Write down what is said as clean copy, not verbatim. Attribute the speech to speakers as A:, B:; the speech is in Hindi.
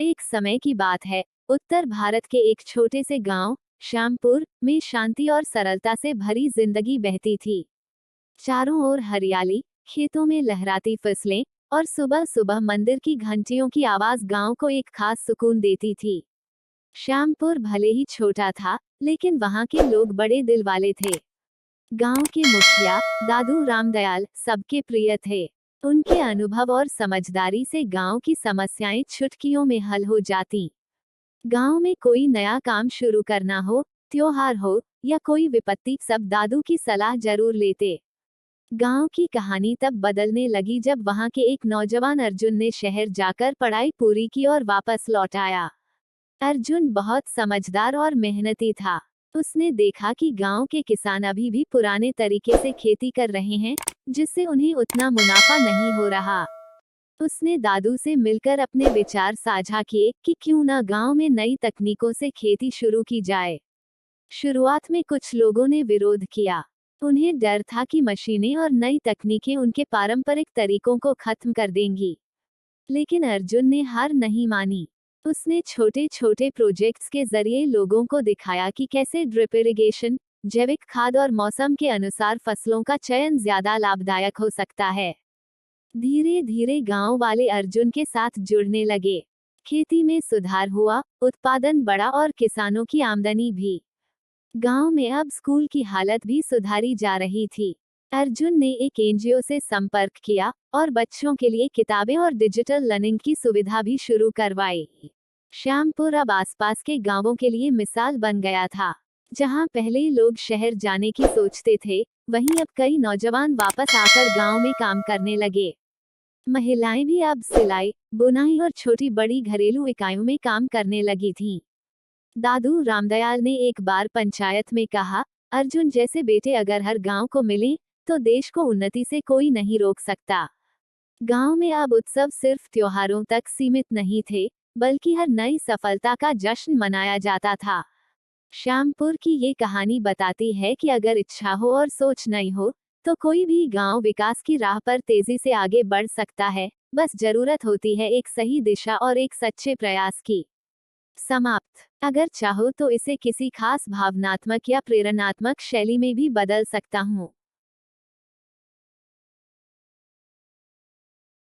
A: एक समय की बात है, उत्तर भारत के एक छोटे से गांव श्यामपुर में शांति और सरलता से भरी जिंदगी बहती थी। चारों ओर हरियाली, खेतों में लहराती फसलें और सुबह सुबह मंदिर की घंटियों की आवाज गांव को एक खास सुकून देती थी। श्यामपुर भले ही छोटा था, लेकिन वहां के लोग बड़े दिल वाले थे। गांव के मुखिया दादू रामदयाल सबके प्रिय थे। उनके अनुभव और समझदारी से गांव की समस्याएं चुटकियों में हल हो जाती। गांव में कोई नया काम शुरू करना हो, त्योहार हो या कोई विपत्ति, सब दादू की सलाह जरूर लेते। गांव की कहानी तब बदलने लगी जब वहां के एक नौजवान अर्जुन ने शहर जाकर पढ़ाई पूरी की और वापस लौट आया। अर्जुन बहुत समझदार और मेहनती था। उसने देखा कि गांव के किसान अभी भी पुराने तरीके से खेती कर रहे हैं, जिससे उन्हें उतना मुनाफा नहीं हो रहा। उसने दादू से मिलकर अपने विचार साझा किए कि क्यों न गांव में नई तकनीकों से खेती शुरू की जाए। शुरुआत में कुछ लोगों ने विरोध किया। उन्हें डर था कि मशीनें और नई तकनीकें उनके पारंपरिक तरीकों को खत्म कर देंगी। लेकिन अर्जुन ने हार नहीं मानी। उसने छोटे छोटे प्रोजेक्ट्स के जरिए लोगों को दिखाया कि कैसे ड्रिप इरिगेशन, जैविक खाद और मौसम के अनुसार फसलों का चयन ज्यादा लाभदायक हो सकता है। धीरे धीरे गांव वाले अर्जुन के साथ जुड़ने लगे। खेती में सुधार हुआ, उत्पादन बढ़ा और किसानों की आमदनी भी। गांव में अब स्कूल की हालत भी सुधारी जा रही थी। अर्जुन ने एक एनजीओ से संपर्क किया और बच्चों के लिए किताबें और डिजिटल लर्निंग की सुविधा भी शुरू करवाई। श्यामपुर अब आसपास के गांवों के लिए मिसाल बन गया था। जहां पहले लोग शहर जाने की सोचते थे, वहीं अब कई नौजवान वापस आकर गांव में काम करने लगे। महिलाएं भी अब सिलाई, बुनाई और छोटी बड़ी घरेलू इकाइयों में काम करने लगी थीं। दादू रामदयाल ने एक बार पंचायत में कहा, अर्जुन जैसे बेटे अगर हर गांव को मिले, तो देश को उन्नति से कोई नहीं रोक सकता। गांव में अब उत्सव सिर्फ त्योहारों तक सीमित नहीं थे, बल्कि हर नई सफलता का जश्न मनाया जाता था। श्यामपुर की ये कहानी बताती है कि अगर इच्छा हो और सोच नहीं हो, तो कोई भी गांव विकास की राह पर तेजी से आगे बढ़ सकता है। बस जरूरत होती है एक सही दिशा और एक सच्चे प्रयास की। समाप्त। अगर चाहो तो इसे किसी खास भावनात्मक या प्रेरणात्मक शैली में भी बदल सकता हूँ।